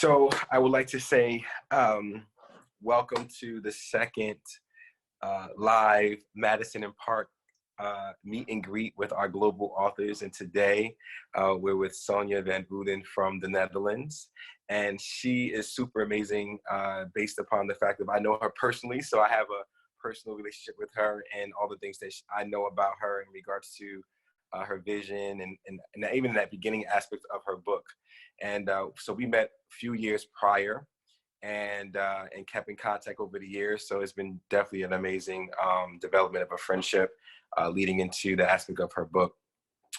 So I would like to say welcome to the second live Madison and Park meet and greet with our global authors. And today we're with Sonja van Uden from the Netherlands. And she is super amazing based upon the fact that I know her personally. So I have a personal relationship with her and all the things that I know about her in regards to her vision and even that beginning aspect of her book. And so we met a few years prior and kept in contact over the years. So it's been definitely an amazing development of a friendship leading into the aspect of her book.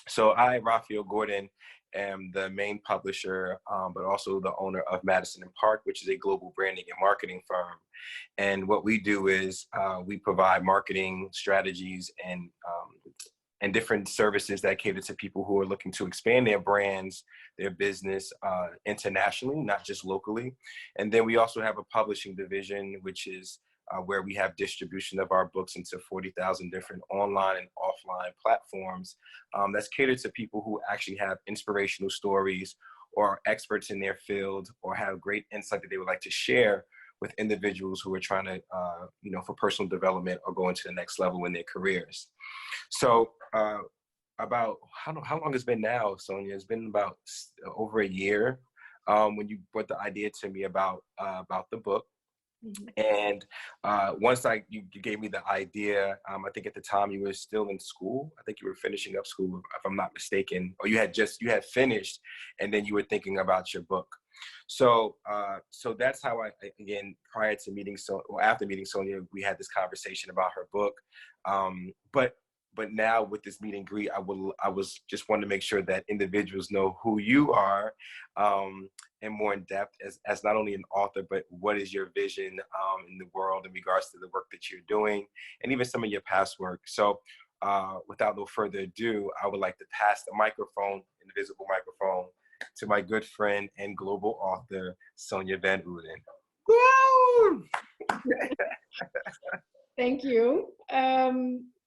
So I, Raphael Gordon, am the main publisher, but also the owner of Madison and Park, which is a global branding and marketing firm. And what we do is we provide marketing strategies and different services that cater to people who are looking to expand their brands, their business internationally, not just locally. And then we also have a publishing division, which is where we have distribution of our books into 40,000 different online and offline platforms that's catered to people who actually have inspirational stories or are experts in their field or have great insight that they would like to share with individuals who are trying to, for personal development or going to the next level in their careers. So about, how long has it been now, Sonja? It's been about over a year when you brought the idea to me about the book. Mm-hmm. And once you gave me the idea, I think at the time you were still in school. I think you were finishing up school, if I'm not mistaken, or you had finished, and then you were thinking about your book. So that's how I, again, prior to meeting after meeting Sonja, we had this conversation about her book. But now with this meet and greet, I was just wanting to make sure that individuals know who you are, and more in depth as not only an author, but what is your vision in the world in regards to the work that you're doing, and even some of your past work. So without no further ado, I would like to pass the microphone, invisible microphone, to my good friend and global author, Sonja van Uden. Woo! Thank you.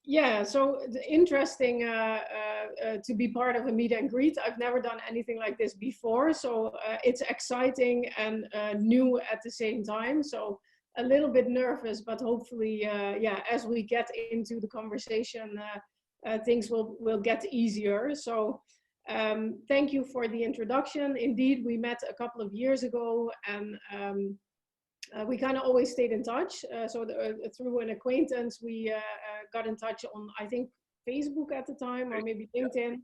Yeah, so interesting to be part of a meet and greet. I've never done anything like this before, so it's exciting and new at the same time. So a little bit nervous, but hopefully, as we get into the conversation, things will get easier. So thank you for the introduction. Indeed, we met a couple of years ago, and we kind of always stayed in touch. Through an acquaintance, we got in touch on, I think, Facebook at the time, or maybe LinkedIn.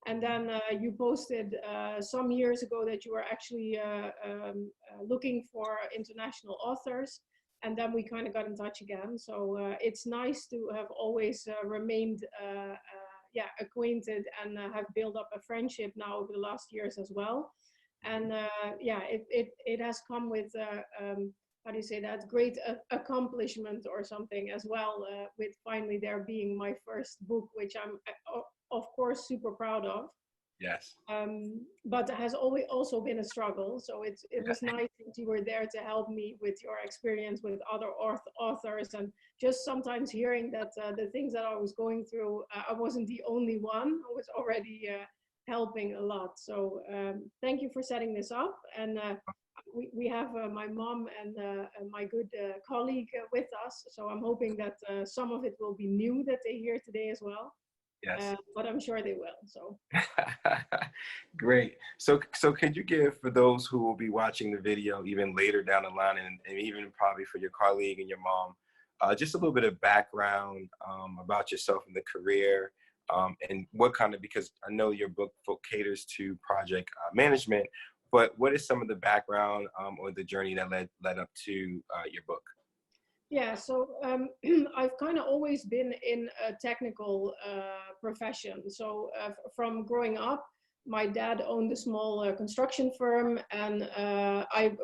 And then you posted some years ago that you were actually looking for international authors. And then we kind of got in touch again. So it's nice to have always remained acquainted and have built up a friendship now over the last years as well. And it has come with how do you say that, great accomplishment or something as well, with finally there being my first book, which I'm of course super proud of. Yes. But it has always also been a struggle. So it was nice that you were there to help me with your experience with other authors, and just sometimes hearing that the things that I was going through, I wasn't the only one. I was already helping a lot. So thank you for setting this up. And we have my mom and my good colleague with us. So I'm hoping that some of it will be new that they hear today as well. Yes. But I'm sure they will. So great. So could you give, for those who will be watching the video even later down the line, and even probably for your colleague and your mom, just a little bit of background about yourself and the career, and what kind of, because I know your book caters to project management, but what is some of the background or the journey that led up to your book? Yeah, so I've kind of always been in a technical profession. So from growing up, my dad owned a small construction firm, and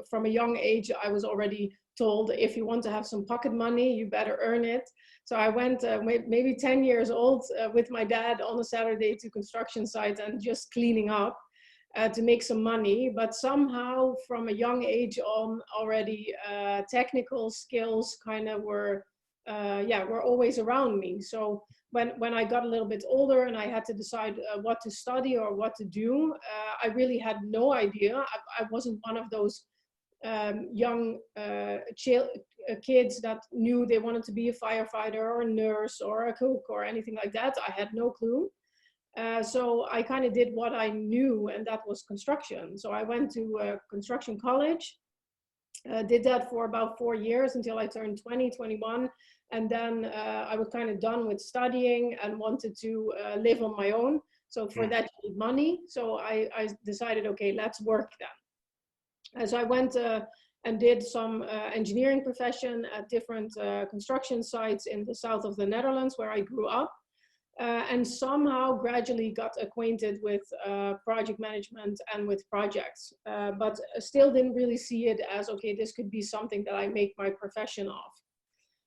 from a young age, I was already told, if you want to have some pocket money, you better earn it. So I went maybe 10 years old with my dad on a Saturday to construction site and just cleaning up. To make some money, but somehow from a young age on already technical skills kind of were always around me. So when I got a little bit older and I had to decide what to study or what to do, I really had no idea. I wasn't one of those young kids that knew they wanted to be a firefighter or a nurse or a cook or anything like that. I had no clue. So I kind of did what I knew, and that was construction. So I went to construction college, did that for about 4 years until I turned 20, 21. And then I was kind of done with studying and wanted to live on my own. So for that, you need money. So I decided, okay, let's work then. So I went and did some engineering profession at different construction sites in the south of the Netherlands where I grew up. And somehow gradually got acquainted with project management and with projects, but still didn't really see it as, okay, this could be something that I make my profession of.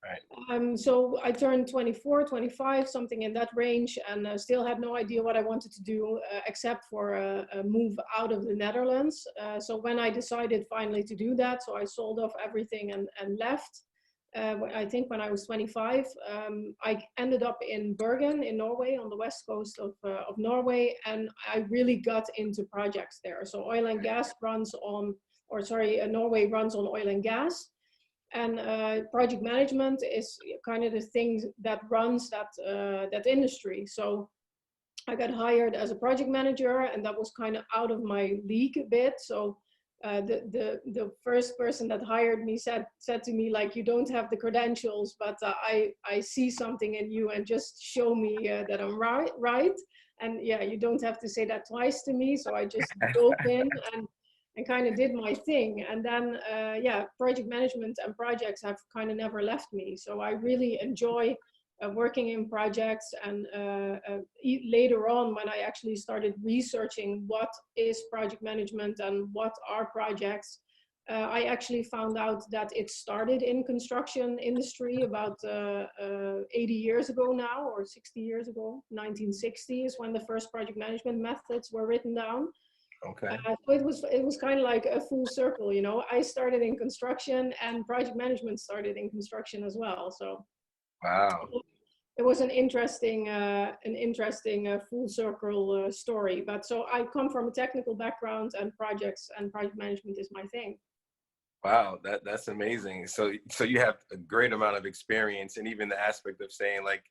Right. So I turned 24, 25, something in that range, and still had no idea what I wanted to do except for a move out of the Netherlands. So when I decided finally to do that, so I sold off everything and left. I think when I was 25, I ended up in Bergen in Norway, on the west coast of Norway, and I really got into projects there. So oil and gas runs on, Norway runs on oil and gas. And project management is kind of the thing that runs that industry. So I got hired as a project manager, and that was kind of out of my league a bit. So the first person that hired me said to me, like, you don't have the credentials, but I see something in you, and just show me that I'm right. And yeah, you don't have to say that twice to me. So I just dove in and kind of did my thing. And then, project management and projects have kind of never left me. So I really enjoy working in projects. And later on, when I actually started researching what is project management and what are projects, I actually found out that it started in construction industry about 80 years ago now, or 60 years ago. 1960 is when the first project management methods were written down. Okay. So it was kind of like a full circle, you know. I started in construction, and project management started in construction as well. So Wow. it was an interesting full circle story. But so I come from a technical background, and projects and project management is my thing. Wow, that's amazing. So you have a great amount of experience, and even the aspect of saying, like,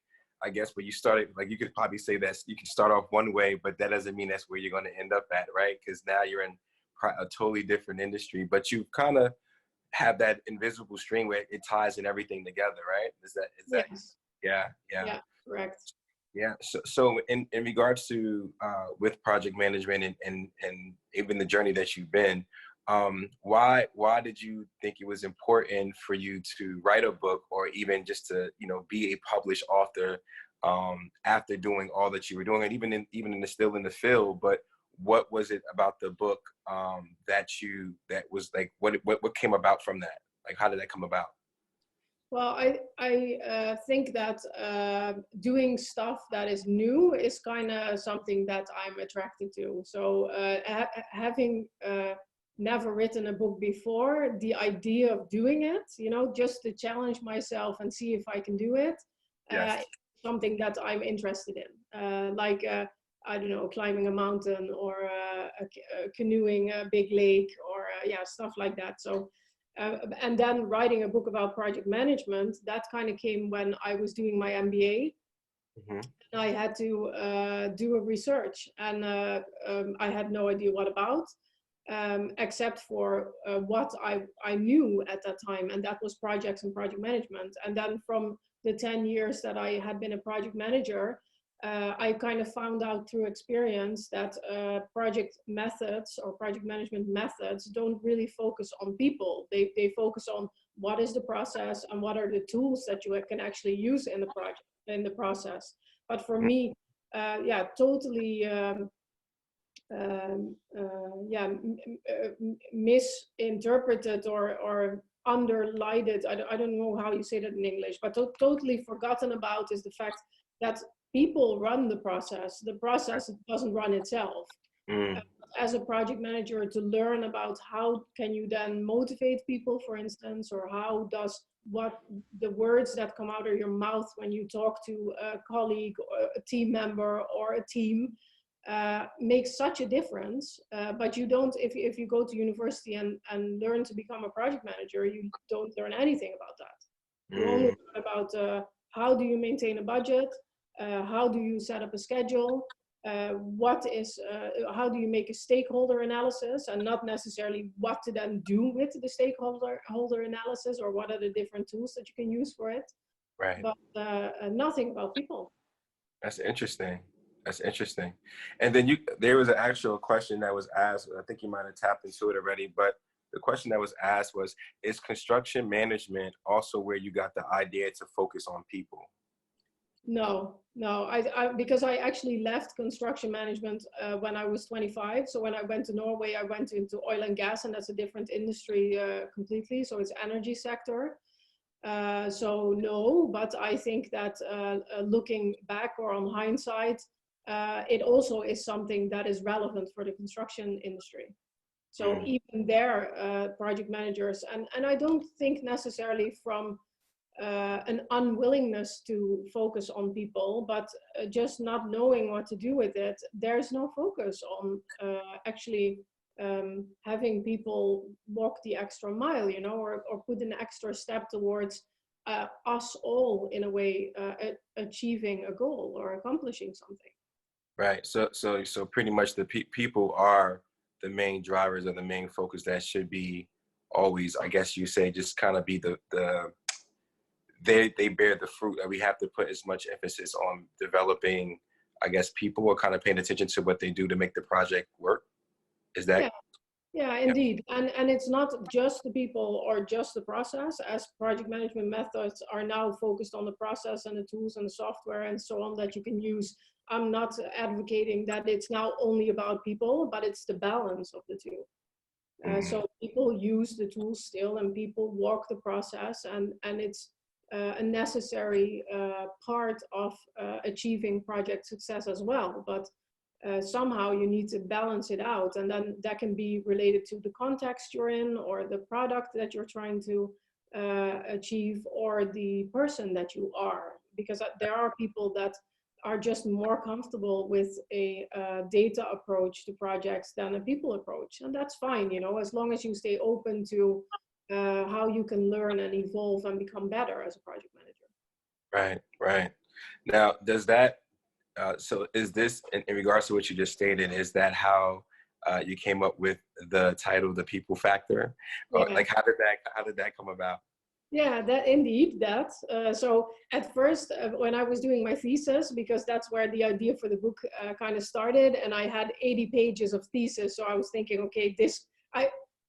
I guess when you started, like, you could probably say that you can start off one way, but that doesn't mean that's where you're going to end up at, right? Because now you're in a totally different industry, but you kind of have that invisible string where it ties in everything together, right? Is that? Yes. Yeah. Yeah, correct. Yeah. So in regards to with project management and even the journey that you've been, why did you think it was important for you to write a book, or even just to, you know, be a published author after doing all that you were doing, and even still in the field? But what was it about the book that was like, what came about from that? Like, how did that come about? Well, I think that doing stuff that is new is kind of something that I'm attracted to. So having never written a book before, the idea of doing it, you know, just to challenge myself and see if I can do it, Yes. something that I'm interested in. I don't know, climbing a mountain, or canoeing a big lake, or stuff like that. So. And then writing a book about project management, that kind of came when I was doing my MBA. Mm-hmm. I had to do a research, and I had no idea what about, except for what I knew at that time, and that was projects and project management. And then from the 10 years that I had been a project manager, I kind of found out through experience that project methods or project management methods don't really focus on people. They focus on what is the process and what are the tools that you can actually use in the process. But for me, totally misinterpreted or underlined it. I don't know how you say that in English, but totally forgotten about is the fact that people run the process. The process doesn't run itself. Mm. as a project manager to learn about how can you then motivate people, for instance, or how does what the words that come out of your mouth when you talk to a colleague or a team member or a team makes such a difference. But you don't, if you go to university and learn to become a project manager, you don't learn anything about that. You only learn about how do you maintain a budget, how do you set up a schedule, how do you make a stakeholder analysis, and not necessarily what to then do with the stakeholder analysis, or what are the different tools that you can use for it. Right. But nothing about people. That's interesting. That's interesting. And then there was an actual question that was asked. I think you might have tapped into it already, but the question that was asked was, is construction management also where you got the idea to focus on people? No, because I actually left construction management when I was 25. So when I went to Norway, I went into oil and gas, and that's a different industry completely. So it's energy sector. So no, but I think that looking back or on hindsight, it also is something that is relevant for the construction industry. So even there, project managers, and I don't think necessarily from an unwillingness to focus on people, but just not knowing what to do with it. There's no focus on actually having people walk the extra mile, you know, or put an extra step towards us all in a way achieving a goal or accomplishing something. Right. So pretty much the people are the main drivers or the main focus that should be always, I guess you say, just kind of be they bear the fruit, that we have to put as much emphasis on developing, I guess, people, or kind of paying attention to what they do to make the project work. Is that? Yeah, indeed. And it's not just the people or just the process, as project management methods are now focused on the process and the tools and the software and so on that you can use. I'm not advocating that it's now only about people, but it's the balance of the two. So people use the tools still, and people walk the process, and it's a necessary part of achieving project success as well. But somehow you need to balance it out, and then that can be related to the context you're in, or the product that you're trying to achieve, or the person that you are, because there are people that are just more comfortable with a data approach to projects than a people approach, and that's fine, you know, as long as you stay open to how you can learn and evolve and become better as a project manager. Right. Now, does that, so is this, in regards to what you just stated, is that how you came up with the title, The People Factor? Or, like, how did that come about? Yeah, that indeed, that. So at first, when I was doing my thesis, because that's where the idea for the book kind of started, and I had 80 pages of thesis, so I was thinking, okay,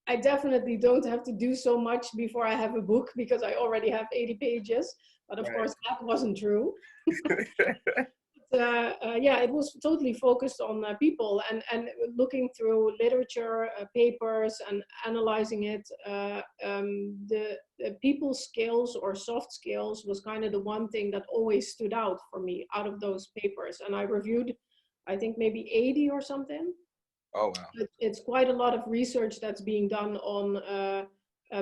I definitely don't have to do so much before I have a book, because I already have 80 pages. But of course, that wasn't true. Yeah, it was totally focused on people, and looking through literature, papers, and analyzing it. The people skills or soft skills was kind of the one thing that always stood out for me out of those papers. And I reviewed, I think, maybe 80 or something. Oh, wow. It's quite a lot of research that's being done on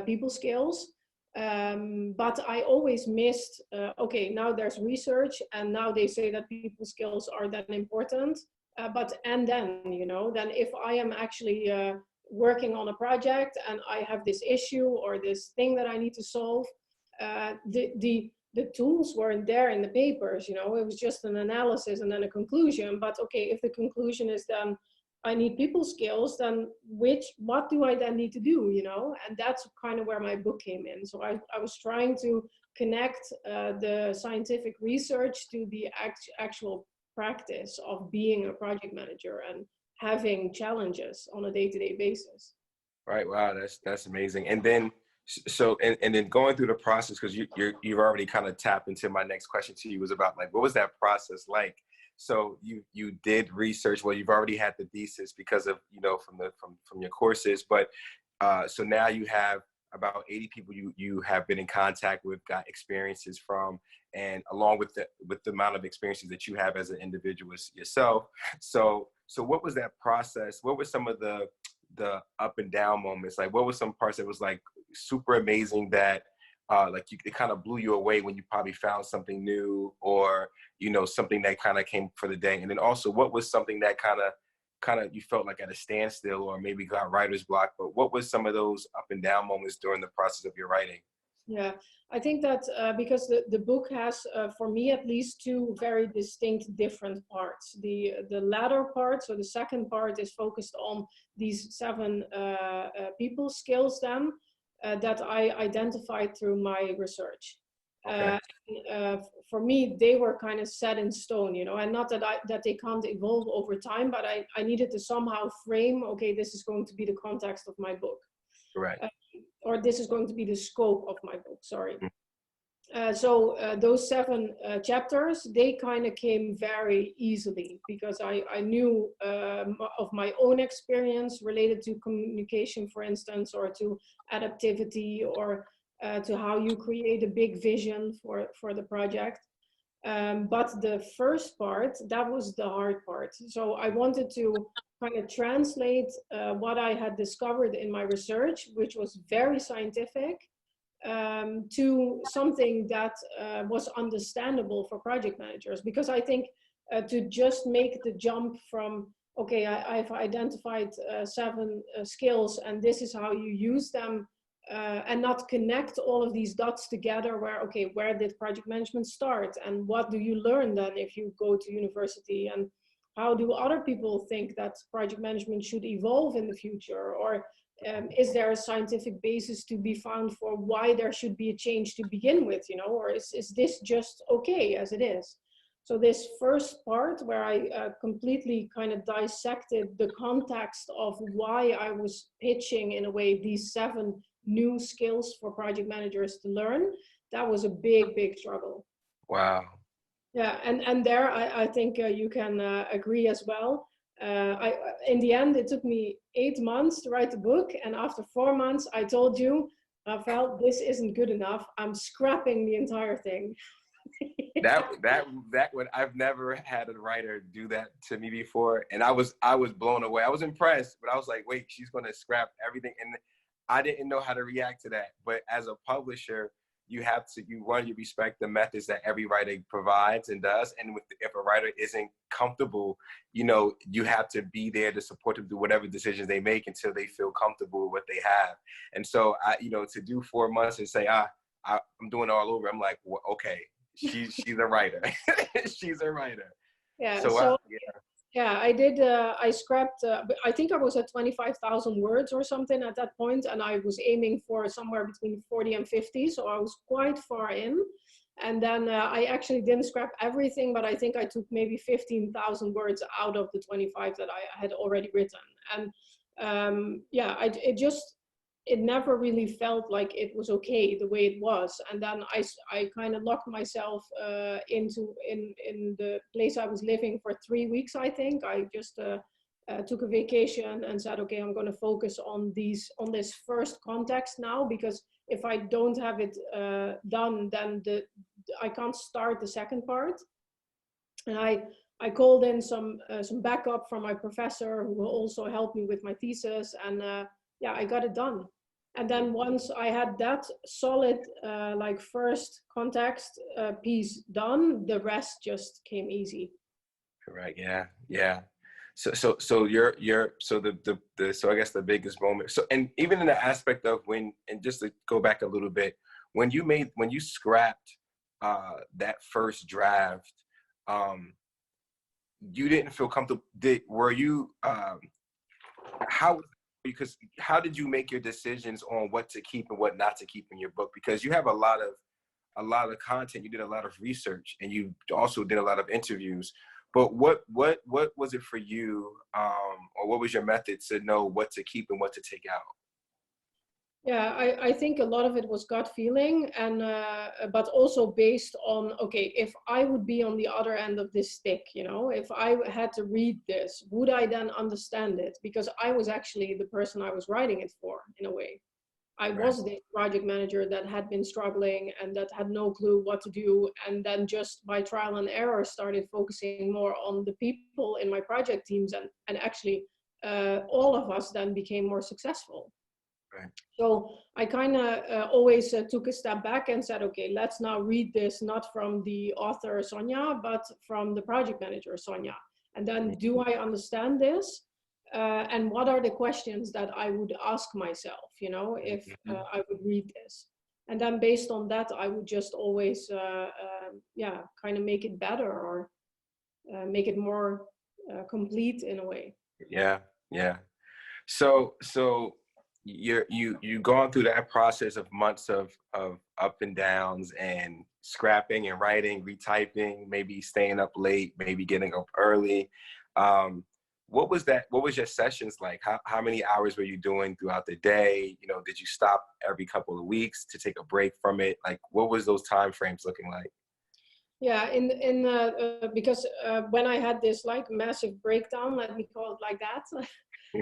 people skills. But I always missed, okay, now there's research, and now they say that people skills are that important. And then, you know, then if I am actually working on a project and I have this issue or this thing that I need to solve, the tools weren't there in the papers, you know, it was just an analysis and then a conclusion. But okay, if the conclusion is then I need people skills, then what do I then need to do, you know? And that's kind of where my book came in. So I was trying to connect the scientific research to the actual practice of being a project manager and having challenges on a day-to-day basis. Right. Wow. That's amazing. And then, so, and then going through the process, because you've already kind of tapped into my next question to you, was about, like, what was that process like? So you did research. Well, you've already had the thesis because of, you know, from your courses, but so now you have about 80 people you have been in contact with, got experiences from, and along with the amount of experiences that you have as an individual yourself. So what was that process? What were some of the up and down moments? Like, what was some parts that was like super amazing that it kind of blew you away when you probably found something new, or something that kind of came for the day? And then also, what was something that kind of you felt like at a standstill, or maybe got writer's block? But what was some of those up and down moments during the process of your writing? Yeah, I think that because the book has, for me at least, two very distinct different parts. The latter part, so the second part, is focused on these 7 people skills then that I identified through my research. Okay. For me, they were kind of set in stone, and not that they can't evolve over time, but I needed to somehow frame, okay, this is going to be the context of my book. Right. Or this is going to be the scope of my book, sorry. Mm-hmm. So those 7 chapters, they kind of came very easily because I knew of my own experience related to communication, for instance, or to adaptivity, or to how you create a big vision for the project. But the first part, that was the hard part. So I wanted to kind of translate what I had discovered in my research, which was very scientific, to something that was understandable for project managers. Because I think to just make the jump from, okay, I've identified 7 skills and this is how you use them, and not connect all of these dots together where, okay, where did project management start? And what do you learn then if you go to university? And how do other people think that project management should evolve in the future? Or is there a scientific basis to be found for why there should be a change to begin with, or is this just okay as it is? So this first part where I completely kind of dissected the context of why I was pitching, in a way, these 7 new skills for project managers to learn, that was a big struggle. Wow. Yeah, and there I think you can agree as well. In the end, it took me 8 months to write the book, and after 4 months, I told you, Rafael, this isn't good enough. I'm scrapping the entire thing. that would, I've never had a writer do that to me before, and I was blown away. I was impressed, but I was like, wait, she's gonna scrap everything, and I didn't know how to react to that. But as a publisher, you respect the methods that every writer provides and does, and if a writer isn't comfortable, you have to be there to support them through whatever decisions they make until they feel comfortable with what they have. And so to do 4 months and say I'm doing it all over, I'm like, well, okay. She's a writer. She's a writer. Yeah. So yeah, I did. I scrapped. I think I was at 25,000 words or something at that point, and I was aiming for somewhere between 40 and 50. So I was quite far in. And then I actually didn't scrap everything, but I think I took maybe 15,000 words out of the 25 that I had already written. And yeah, it never really felt like it was okay the way it was. And then I kind of locked myself in the place I was living for 3 weeks, I think. I just took a vacation and said, okay, I'm going to focus on this first context now, because if I don't have it done, then I can't start the second part. And I called in some backup from my professor, who also helped me with my thesis, and yeah, I got it done. And then once I had that solid first context piece done, the rest just came easy. Correct. Yeah. So you're so so I guess the biggest moment. So, and even in the aspect of when, and just to go back a little bit, when you scrapped that first draft, you didn't feel comfortable. Were you how did you make your decisions on what to keep and what not to keep in your book? Because you have a lot of content, you did a lot of research, and you also did a lot of interviews. But what was it for you, or what was your method to know what to keep and what to take out? Yeah, I think a lot of it was gut feeling, and but also based on, okay, if I would be on the other end of this stick, if I had to read this, would I then understand it? Because I was actually the person I was writing it for, in a way. I was the project manager that had been struggling and that had no clue what to do. And then just by trial and error started focusing more on the people in my project teams, and actually all of us then became more successful. Right. So I kind of always took a step back and said, okay, let's now read this not from the author Sonja, but from the project manager Sonja. And then, do I understand this? And what are the questions that I would ask myself, you know, if I would read this? And then based on that, I would just always, kind of make it better, or make it more complete in a way. Yeah, yeah. So you've gone through that process of months of up and downs and scrapping and writing, retyping, maybe staying up late, maybe getting up early. What was that? What was your sessions like? How many hours were you doing throughout the day? You know, did you stop every couple of weeks to take a break from it? Like, what was those time frames looking like? Yeah, because when I had this like massive breakdown, let me call it like that,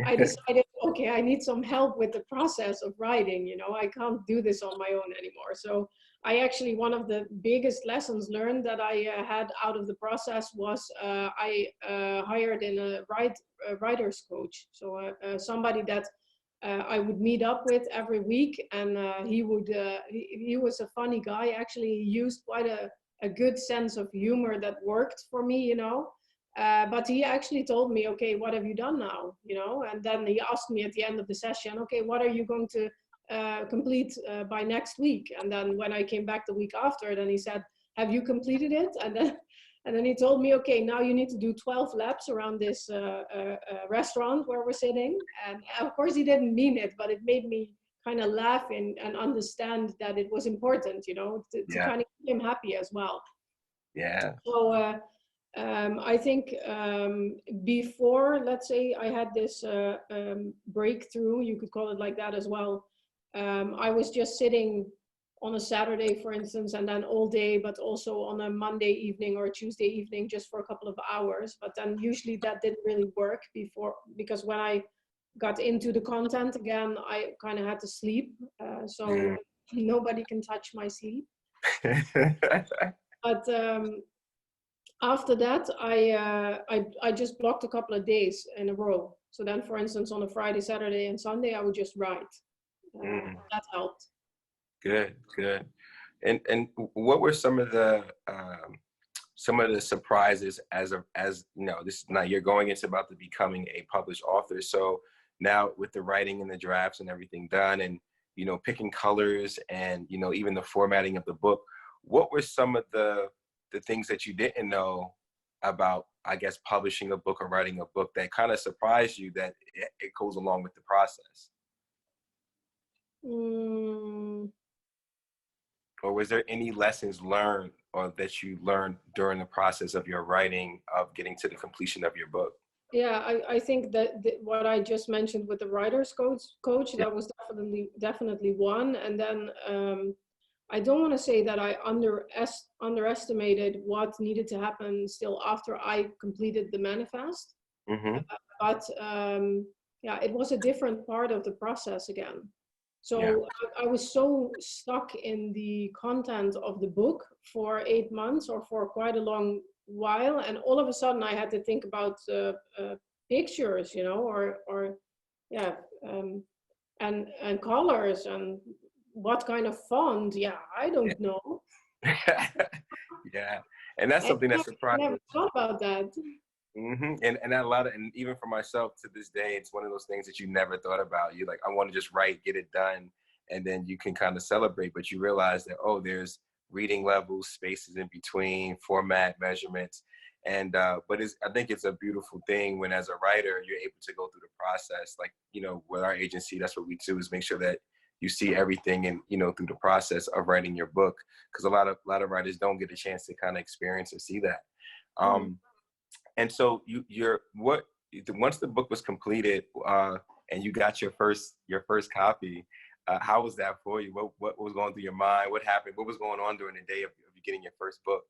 I decided, okay, I need some help with the process of writing. You know, I can't do this on my own anymore. So I actually, one of the biggest lessons learned that I had out of the process was I hired a writer's coach. So somebody that I would meet up with every week, and he was a funny guy. Actually, he used quite a good sense of humor that worked for me, you know. But he actually told me, okay, what have you done now? You know, and then he asked me at the end of the session, okay, what are you going to complete by next week? And then when I came back the week after, then he said, have you completed it? And then he told me, okay, now you need to do 12 laps around this restaurant where we're sitting. And of course he didn't mean it, but it made me kind of laugh and understand that it was important, you know, to kind of keep him happy as well. Yeah. So I think before, let's say, I had this breakthrough, you could call it like that as well. I was just sitting on a Saturday, for instance, and then all day, but also on a Monday evening or a Tuesday evening, just for a couple of hours. But then usually that didn't really work because when I got into the content again, I kind of had to sleep. So nobody can touch my sleep. But after that, I just blocked a couple of days in a row. So then, for instance, on a Friday, Saturday, and Sunday, I would just write. That helped. Good. And what were some of the surprises as you know, this is now you're going into about to becoming a published author. So now with the writing and the drafts and everything done, and you know, picking colors and you know, even the formatting of the book, what were some of the things that you didn't know about, I guess, publishing a book or writing a book that kind of surprised you that it goes along with the process? Or was there any lessons learned or that you learned during the process of your writing of getting to the completion of your book? Yeah, I think that what I just mentioned with the writer's coach, that was definitely one. And then I don't want to say that I underestimated what needed to happen still after I completed the manifest. But yeah, it was a different part of the process again. So I was so stuck in the content of the book for 8 months or for quite a long while, and all of a sudden I had to think about pictures, you know, or yeah, and colors and what kind of font. Yeah, I don't know. Yeah, and that's something that's surprising. I never thought about that. And a lot of, and even for myself to this day, it's one of those things that you never thought about. You like, I want to just write, get it done, and then you can kind of celebrate. But you realize that, oh, there's reading levels, spaces in between, format, measurements, and but I think it's a beautiful thing when, as a writer, you're able to go through the process. Like, you know, with our agency, that's what we do, is make sure that you see everything, and you know, through the process of writing your book, because a lot of writers don't get a chance to kind of experience or see that. And so once the book was completed and you got your first copy, how was that for you? What was going through your mind? What happened? What was going on during the day of you getting your first book?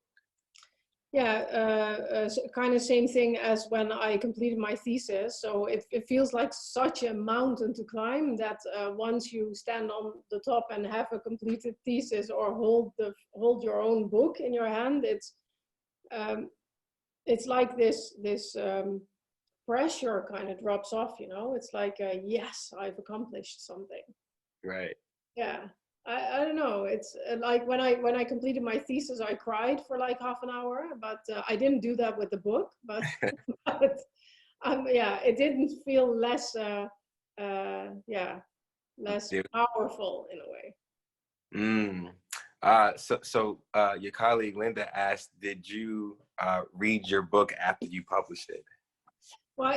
Yeah, kind of same thing as when I completed my thesis. So it feels like such a mountain to climb that once you stand on the top and have a completed thesis or hold your own book in your hand, um, it's like this pressure kind of drops off. You know, it's like yes, I've accomplished something. Right. Yeah. I don't know. It's like when I completed my thesis, I cried for like half an hour, but I didn't do that with the book. But, but yeah, it didn't feel less yeah, less Yeah. powerful in a way. Mm. Your colleague Linda asked, did you read your book after you published it? Well,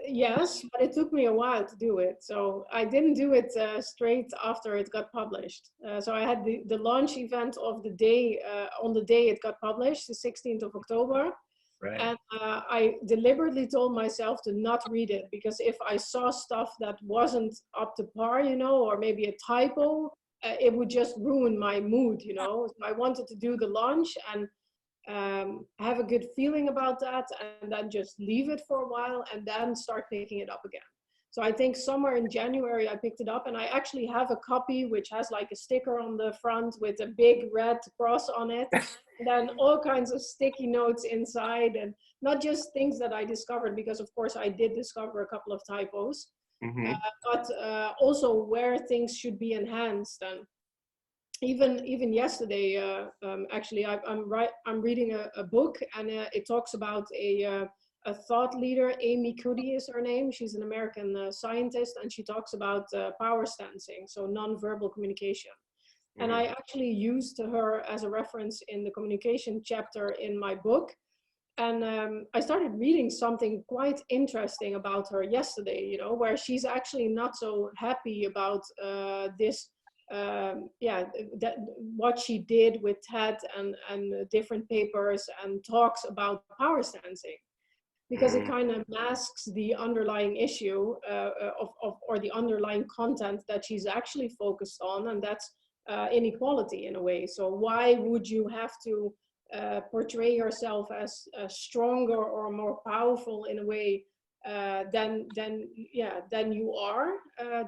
yes, but it took me a while to do it. So I didn't do it straight after it got published. So I had the launch event of the day on the day it got published, the 16th of October. Right. And I deliberately told myself to not read it because if I saw stuff that wasn't up to par, you know, or maybe a typo, it would just ruin my mood, you know. So I wanted to do the launch and have a good feeling about that and then just leave it for a while and then start picking it up again. So I think somewhere in January I picked it up and I actually have a copy which has like a sticker on the front with a big red cross on it. And then all kinds of sticky notes inside and not just things that I discovered because of course I did discover a couple of typos, Mm-hmm. but also where things should be enhanced. And even yesterday, actually, I'm reading a book, and it talks about a thought leader. Amy Cuddy is her name. She's an American scientist, and she talks about power stancing, so nonverbal communication. And I actually used her as a reference in the communication chapter in my book. And I started reading something quite interesting about her yesterday, you know, where she's actually not so happy about this yeah, that what she did with TED and different papers and talks about power stancing because it kind of masks the underlying issue of or the underlying content that she's actually focused on, and that's inequality in a way. So why would you have to portray yourself as stronger or more powerful in a way than you are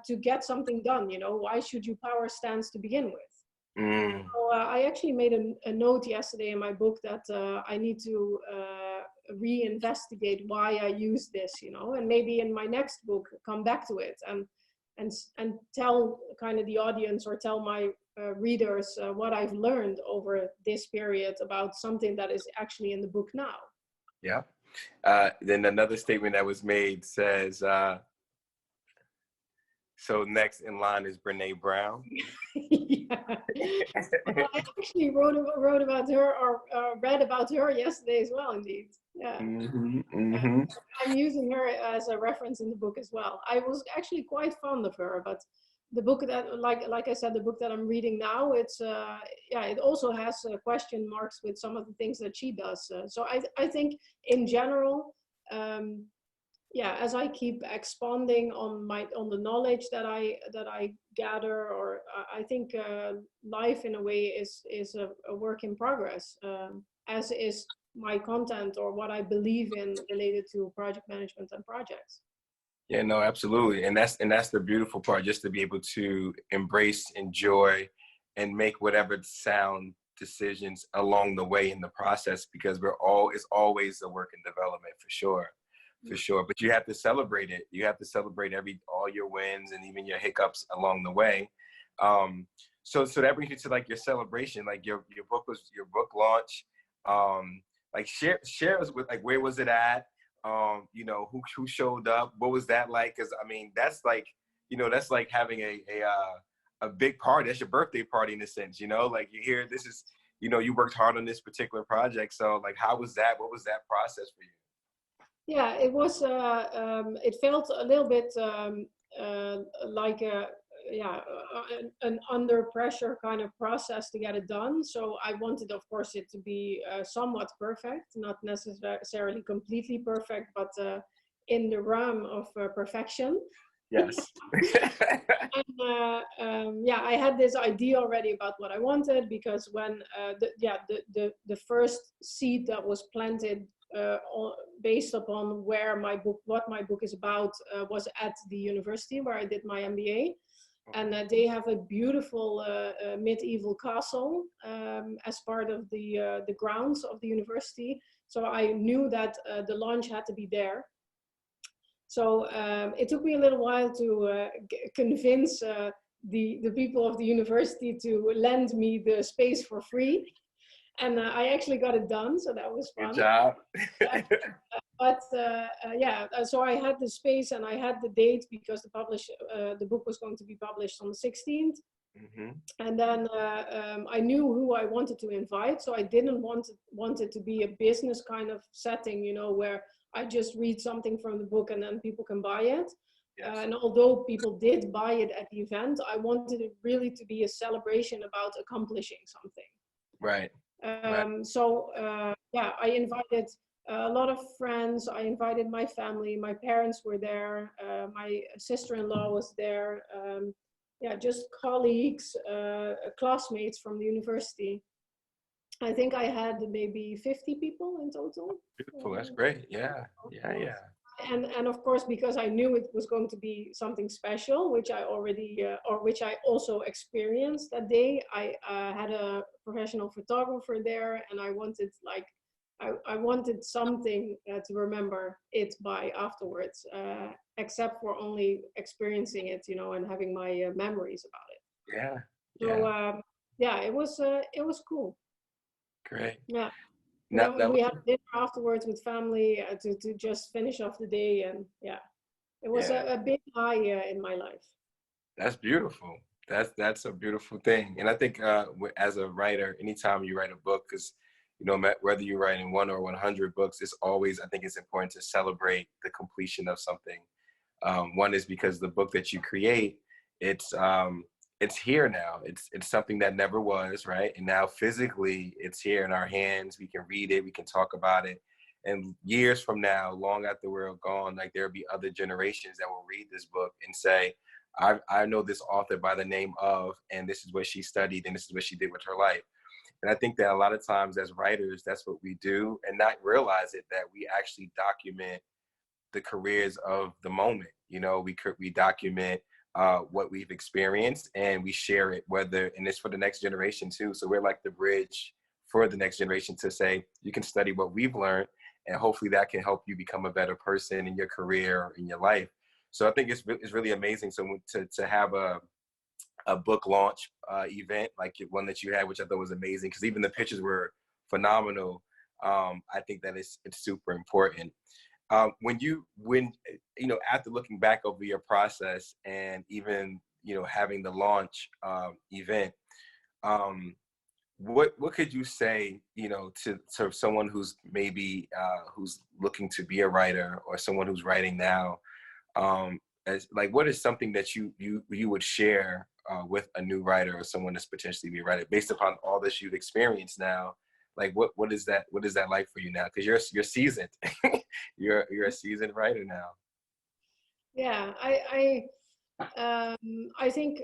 to get something done? You know, why should you power stance to begin with? Mm. So I actually made a note yesterday in my book that I need to reinvestigate why I use this, you know, and maybe in my next book come back to it and tell kind of the audience or tell my readers what I've learned over this period about something that is actually in the book now. Yeah. Then another statement that was made says, so next in line is Brene Brown. Yeah. Well, I actually wrote about her or read about her yesterday as well, indeed. Yeah. Mm-hmm, mm-hmm. I'm using her as a reference in the book as well. I was actually quite fond of her, but the book that, like I said, the book that I'm reading now, it's yeah, it also has question marks with some of the things that she does. So I think in general, yeah, as I keep expanding on the knowledge that I gather, or I think life in a way is a work in progress, as is my content or what I believe in related to project management and projects. Yeah, no, absolutely. And that's the beautiful part, just to be able to embrace, enjoy, and make whatever sound decisions along the way in the process, because it's always a work in development for sure. For sure. But you have to celebrate it. You have to celebrate all your wins and even your hiccups along the way. So that brings you to like your celebration, like your book launch. Like share us with like, where was it at? You know, who showed up? What was that like? Because I mean, that's like, you know, that's like having a big party. That's your birthday party in a sense, you know, like you hear this is, you know, you worked hard on this particular project. So like, how was that? What was that process for you? Yeah, it was. It felt a little bit like a yeah an under pressure kind of process to get it done. So I wanted, of course, it to be somewhat perfect, not necessarily completely perfect, but in the realm of perfection. Yes. And yeah, I had this idea already about what I wanted, because when the first seed that was planted based upon what my book is about was at the university where I did my MBA. And they have a beautiful medieval castle as part of the grounds of the university. So I knew that the launch had to be there. So it took me a little while to convince the people of the university to lend me the space for free. And I actually got it done, so that was fun. Good job. But so I had the space and I had the date, because the book was going to be published on the 16th. Mm-hmm. And then I knew who I wanted to invite, so I didn't want it to be a business kind of setting, where I just read something from the book and then people can buy it. Yes. And although people did buy it at the event, I wanted it really to be a celebration about accomplishing something. Right. So I invited a lot of friends. I invited my family. My parents were there. My sister-in-law was there. Just colleagues, classmates from the university. I think I had maybe 50 people in total. Beautiful, that's great. Yeah. And of course, because I knew it was going to be something special, which I also experienced that day. I had a professional photographer there, and I wanted something to remember it by afterwards, except for only experiencing it, and having my memories about it. Yeah. So it was cool. Great. Yeah. We had dinner afterwards with family to just finish off the day, and it was a big high in my life. That's beautiful. That's a beautiful thing. And I think as a writer, anytime you write a book, because whether you're writing 1 or 100 books, I think it's important to celebrate the completion of something. One is because the book that you create, it's here now. It's something that never was, right? And now physically it's here in our hands. We can read it, we can talk about it. And years from now, long after we're gone, like there'll be other generations that will read this book and say, I know this author by the name of, and this is what she studied, and this is what she did with her life. And I think that a lot of times as writers, that's what we do, and not realize it, that we actually document the careers of the moment. We document what we've experienced, and we share it, and it's for the next generation too. So we're like the bridge for the next generation to say, you can study what we've learned, and hopefully that can help you become a better person in your career or in your life. So I think it's really amazing. So to have a book launch event like one that you had, which I thought was amazing, because even the pictures were phenomenal. I think that it's super important. When after looking back over your process and even having the launch event, what could you say to someone who's maybe who's looking to be a writer, or someone who's writing now, as like, what is something that you would share with a new writer or someone that's potentially be a writer, based upon all that you've experienced now? Like, what is that like for you now? Because you're seasoned. you're a seasoned writer now. Yeah, I think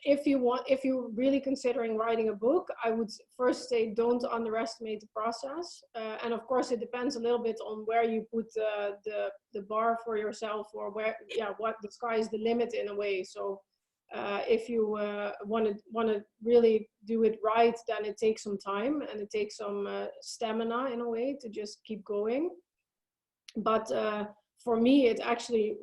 if you're really considering writing a book, I would first say don't underestimate the process. And of course, it depends a little bit on where you put the bar for yourself, or what the sky is the limit in a way. So if you want to really do it right, then it takes some time, and it takes some stamina in a way to just keep going. But for me, it actually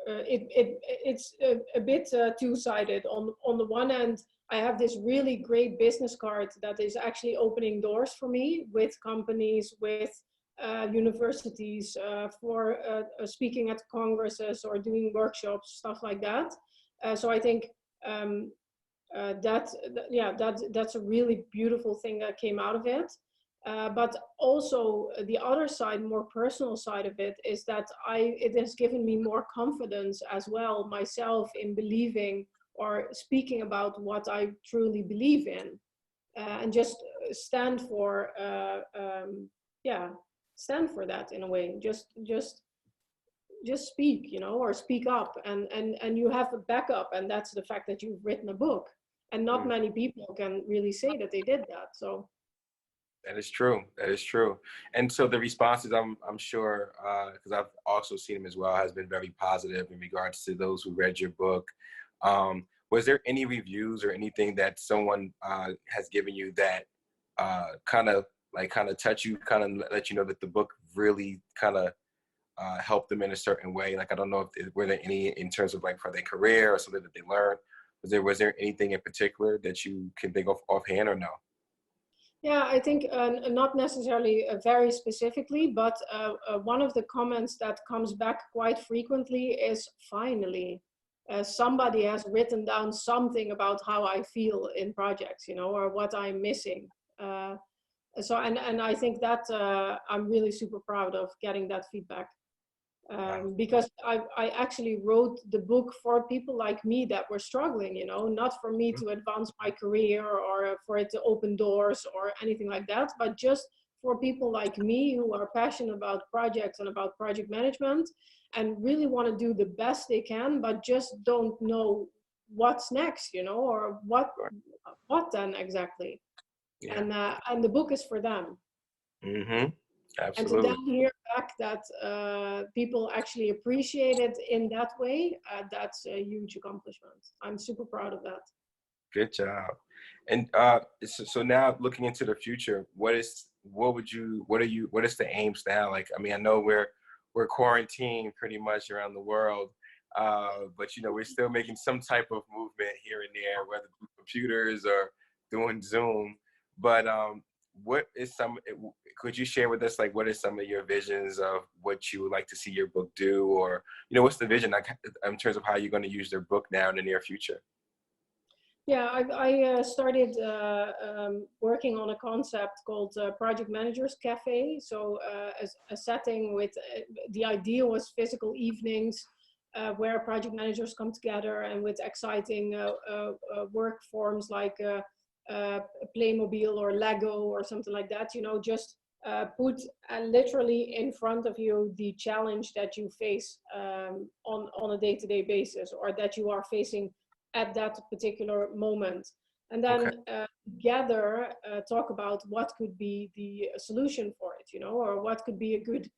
it's a bit two-sided. On the one hand, I have this really great business card that is actually opening doors for me with companies, with universities, for speaking at congresses or doing workshops, stuff like that. So I think that's a really beautiful thing that came out of it. But also the other side, more personal side of it, is that it has given me more confidence as well myself in believing or speaking about what I truly believe in, and just stand for that in a way. Just just speak, you know, or speak up, and you have a backup, and that's the fact that you've written a book. And not many people can really say that they did that. So that is true. That is true. And so the responses, I'm sure, because I've also seen them as well, has been very positive in regards to those who read your book. Was there any reviews or anything that someone has given you that kind of touch you, kind of let you know that the book really kind of helped them in a certain way? Like, I don't know if were there any in terms of like for their career or something that they learned. Was there anything in particular that you can think of offhand or no? yeah, I think not necessarily very specifically, but one of the comments that comes back quite frequently is finally. Somebody has written down something about how I feel in projects, you know, or what I'm missing. So, and I think that I'm really super proud of getting that feedback. Because I actually wrote the book for people like me that were struggling, you know, not for me to advance my career or for it to open doors or anything like that, but just for people like me who are passionate about projects and about project management and really want to do the best they can, but just don't know what's next, you know, or what then exactly. Yeah. And the book is for them. Mm-hmm. And to Absolutely. then hear back that people actually appreciate it in that way, that's a huge accomplishment. I'm super proud of that. Good job. And so now looking into the future, what is the aims now? Like, I mean, I know we're quarantined pretty much around the world, but you know, we're still making some type of movement here and there, whether through computers or doing Zoom. But what is could you share with us, like, what are some of your visions of what you would like to see your book do, or, you know, what's the vision, like, in terms of how you're going to use their book now in the near future? Yeah, I started working on a concept called Project Managers Cafe. So a setting with, the idea was physical evenings where project managers come together, and with exciting work forms like Playmobil or Lego or something like that, you know, just put literally in front of you the challenge that you face on a day-to-day basis, or that you are facing at that particular moment. And Okay. then together talk about what could be the solution for it, you know, or what could be a good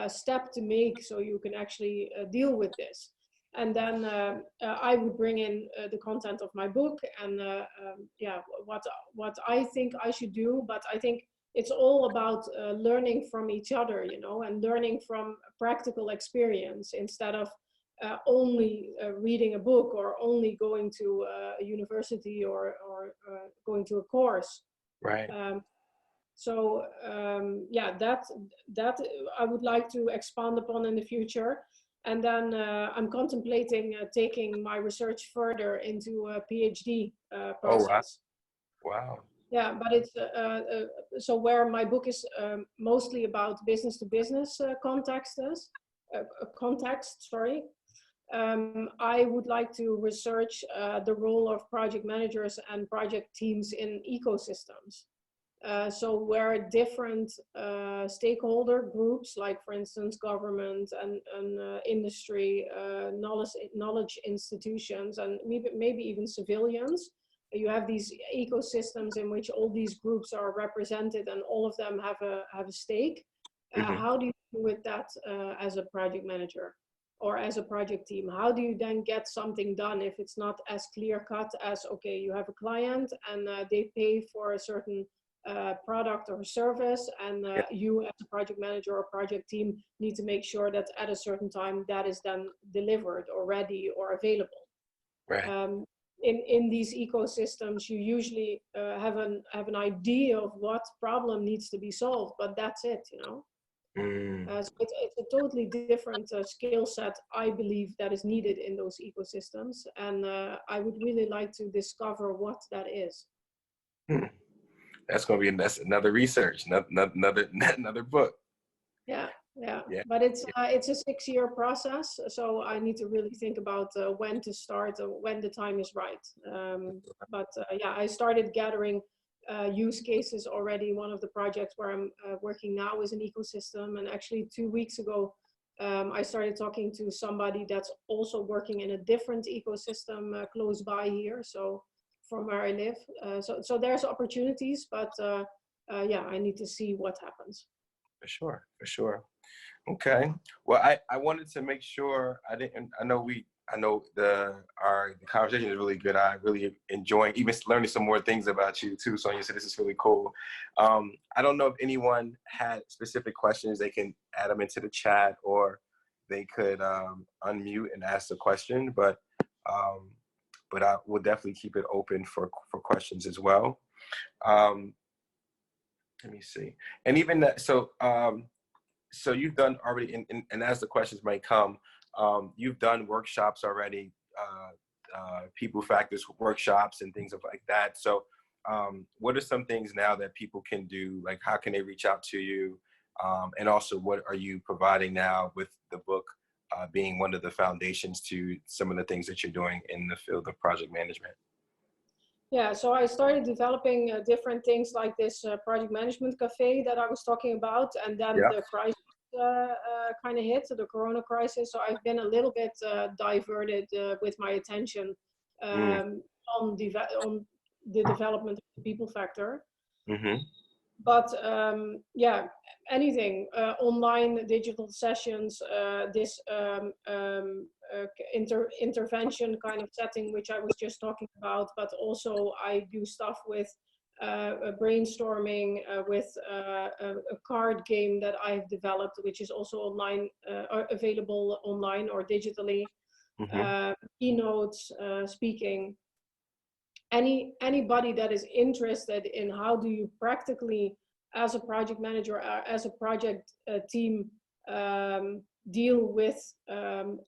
step to make so you can actually deal with this. And then I would bring in the content of my book and yeah, what I think I should do. But I think it's all about learning from each other, you know, and learning from practical experience instead of only reading a book or only going to a university or going to a course. Right. Yeah, that I would like to expand upon in the future. And then I'm contemplating taking my research further into a PhD Oh, wow. process. Wow. Yeah, but it's so where my book is mostly about business to business context, sorry. I would like to research the role of project managers and project teams in ecosystems. So where different stakeholder groups, like for instance, government and industry, knowledge institutions, and maybe even civilians, you have these ecosystems in which all these groups are represented and all of them have a stake. How do you do with that as a project manager or as a project team? How do you then get something done if it's not as clear cut as, okay, you have a client and they pay for a certain product or service, and Yeah. you as a project manager or project team need to make sure that at a certain time that is then delivered or ready or available. Right. In these ecosystems, you usually have an idea of what problem needs to be solved, but that's it, you know. So it's a totally different skill set, I believe, that is needed in those ecosystems, and I would really like to discover what that is. That's another research, another book. Yeah, yeah, Yeah. but it's a 6-year process, so I need to really think about when to start, when the time is right. But yeah, I started gathering use cases already. One of the projects where I'm working now is an ecosystem, and actually 2 weeks ago, I started talking to somebody that's also working in a different ecosystem close by here, so from where I live. So there's opportunities, but yeah, I need to see what happens. For sure, for sure. Okay. Well, I wanted to make sure I know the conversation is really good. I really enjoying even learning some more things about you too, Sonja. So this is really cool. I don't know if anyone had specific questions. They can add them into the chat, or they could unmute and ask the question. But I will definitely keep it open for questions as well. Let me see. And even that, so you've done already, and as the questions might come, you've done workshops already, people factors workshops and things like that. So what are some things now that people can do? Like, how can they reach out to you? And also, what are you providing now with the book being one of the foundations to some of the things that you're doing in the field of project management? Yeah, so I started developing different things like this project management cafe that I was talking about, and then the crisis kind of hit, the Corona crisis. So I've been a little bit diverted with my attention on the development of the people factor. Mm-hmm. But yeah, anything, online digital sessions, this intervention kind of setting, which I was just talking about, but also I do stuff with brainstorming, with a card game that I've developed, which is also online, available online or digitally, keynotes, speaking. Anybody that is interested in how do you practically, as a project manager, as a project team, deal with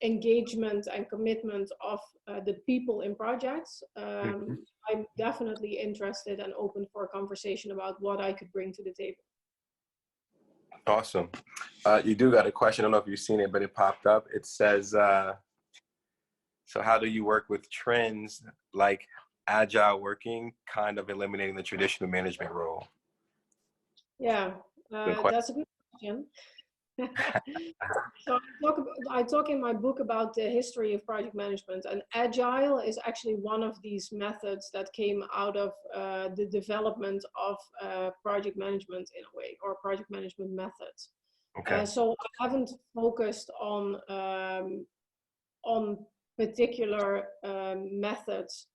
engagement and commitment of the people in projects, I'm definitely interested and open for a conversation about what I could bring to the table. Awesome. You do got a question. I don't know if you've seen it, but it popped up. It says, so how do you work with trends like agile working, kind of eliminating the traditional management role? Yeah, that's a good question. So I talk in my book about the history of project management, and agile is actually one of these methods that came out of the development of project management in a way, or project management methods. Okay. So I haven't focused on particular methods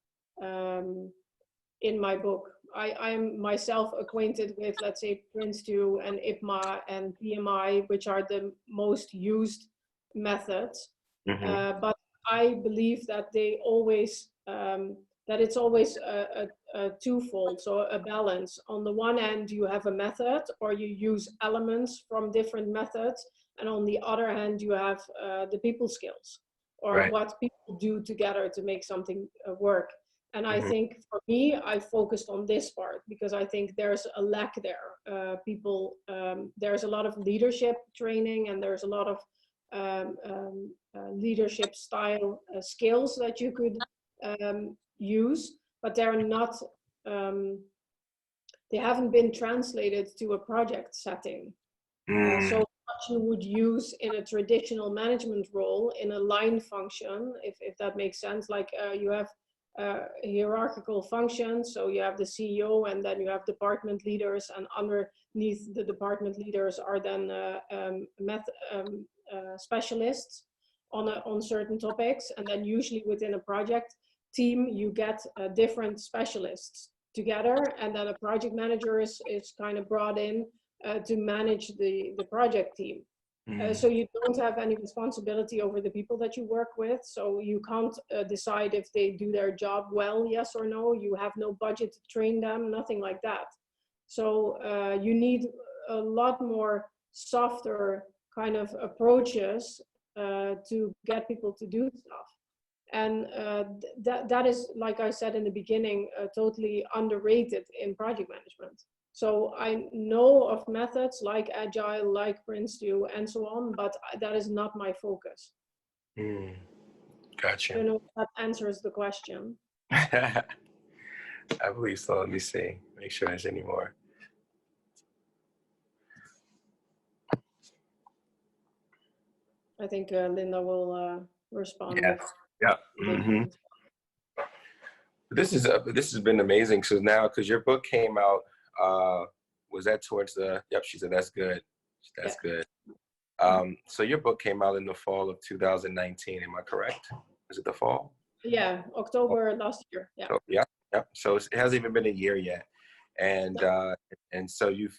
in my book. I'm myself acquainted with, let's say, Prince2 and IPMA and PMI, which are the most used methods. But I believe that they always, that it's always a twofold, so a balance. On the one hand, you have a method, or you use elements from different methods, and on the other hand, you have the people skills, or what people do together to make something work. And I think for me, I focused on this part because I think there's a lack there. There's a lot of leadership training, and there's a lot of leadership style skills that you could use, but they're not, they haven't been translated to a project setting. So what you would use in a traditional management role in a line function, if that makes sense, like you have hierarchical functions. So you have the CEO, and then you have department leaders, and underneath the department leaders are then specialists on certain topics. And then usually within a project team, you get different specialists together, and then a project manager is kind of brought in to manage the project team. So you don't have any responsibility over the people that you work with. So you can't decide if they do their job well, yes or no. You have no budget to train them, nothing like that. So you need a lot more softer kind of approaches to get people to do stuff. And that is, like I said in the beginning, totally underrated in project management. So I know of methods like Agile, like Prince2, and so on, but that is not my focus. Gotcha. I don't know if that answers the question. I believe so. Let me see. Make sure there's any more. I think Linda will respond Yes. with Yeah. information. This has been amazing. So now, because your book came out, was that towards the? Yep. She said that's good. Yeah. That's good. So your book came out in the fall of 2019. Am I correct? Is it the fall? Yeah, October last year. Yeah. So, yeah. Yep. So it hasn't even been a year yet, and No. so you've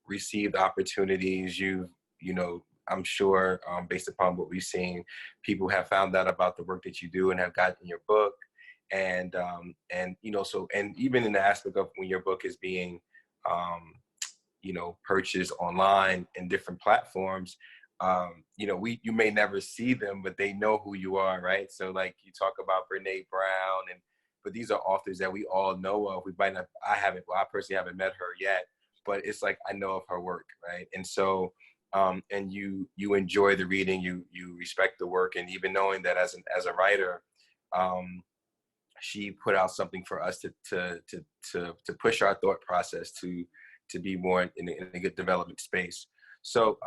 received opportunities. You know, I'm sure, based upon what we've seen, people have found out about the work that you do and have gotten your book, and you know, so, and even in the aspect of when your book is being you know, purchased online in different platforms, you know, you may never see them, but they know who you are, right? So like you talk about Brene Brown, but these are authors that we all know of. We might not, I personally haven't met her yet, but it's like I know of her work, right? And so, and you enjoy the reading, you respect the work, and even knowing that as a writer, um, she put out something for us to push our thought process to be more in a good development space. So,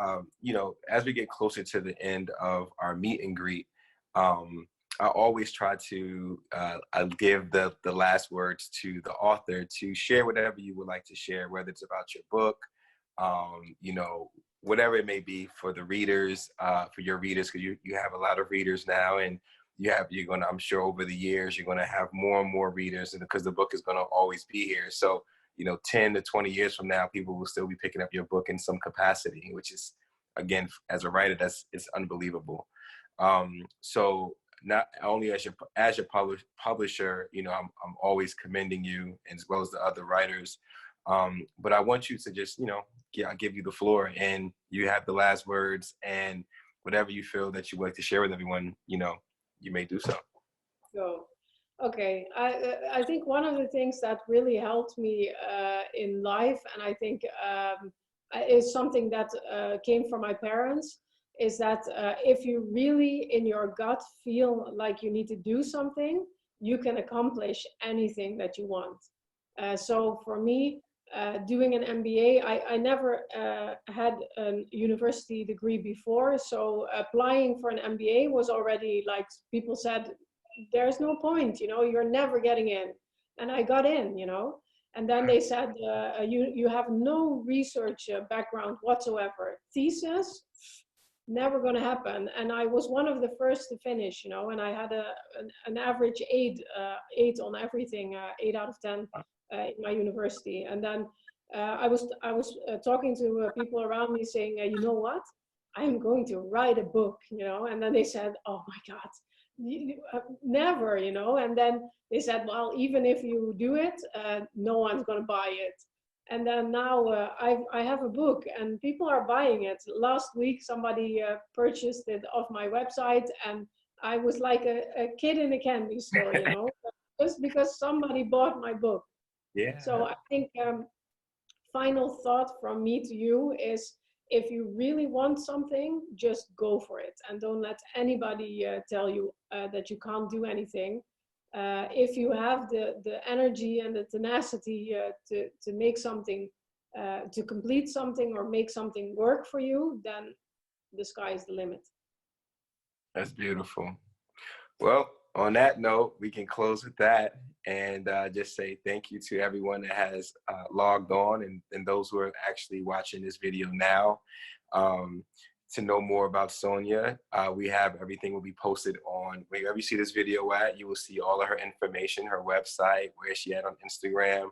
you know, as we get closer to the end of our meet and greet, I always try to I give the last words to the author to share whatever you would like to share, whether it's about your book, you know, whatever it may be for the readers, for your readers, because you have a lot of readers now, and you're gonna, I'm sure over the years you're gonna have more and more readers, and because the book is gonna always be here. So, you know, 10 to 20 years from now, people will still be picking up your book in some capacity, which is, again, as a writer, it's unbelievable. So not only as your publisher, you know, I'm always commending you, as well as the other writers. But I want you to just, you know, I'll give you the floor, and you have the last words, and whatever you feel that you would like to share with everyone, you know, you may do so. So, okay. I think one of the things that really helped me in life, and I think is something that came from my parents, is that if you really in your gut feel like you need to do something, you can accomplish anything that you want. So for me, doing an MBA, I never had a university degree before, so applying for an MBA was already like people said, there's no point, you know, you're never getting in. And I got in, you know. And then they said, you have no research background whatsoever. Thesis, never going to happen. And I was one of the first to finish, you know, and I had an average eight on everything, 8 out of 10 in my university. And then I was talking to people around me saying, you know what? I'm going to write a book, you know. And then they said, oh my God, never, you know. And then they said, well, even if you do it, no one's going to buy it. And then now I have a book and people are buying it. Last week somebody purchased it off my website, and I was like a kid in a candy store, you know, just because somebody bought my book. Yeah. So I think final thought from me to you is, if you really want something, just go for it, and don't let anybody tell you that you can't do anything. If you have the energy and the tenacity to make something, to complete something or make something work for you, then the sky is the limit. That's beautiful. Well, on that note, we can close with that, and just say thank you to everyone that has logged on, and those who are actually watching this video now. To know more about Sonja, we have everything will be posted on wherever you see this video at. You will see all of her information, her website, where she at on Instagram.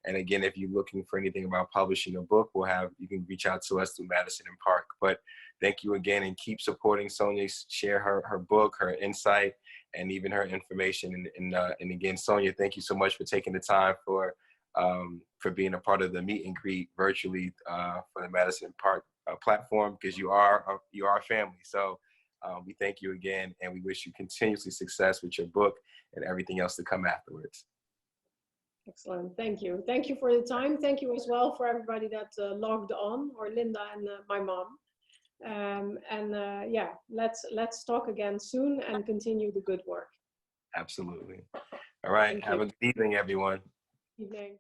And again, if you're looking for anything about publishing a book, you can reach out to us through Madison and Park. But thank you again, and keep supporting Sonja. Share her book, her insight, and even her information. And again, Sonja, thank you so much for taking the time for being a part of the meet and greet virtually for the Madison Park platform, because you are our family. So we thank you again, and we wish you continuously success with your book and everything else to come afterwards. Excellent. Thank you. Thank you for the time. Thank you as well for everybody that logged on, or Linda and my mom. Yeah, let's talk again soon and continue the good work. Absolutely. All right. Have a good evening, everyone. Evening.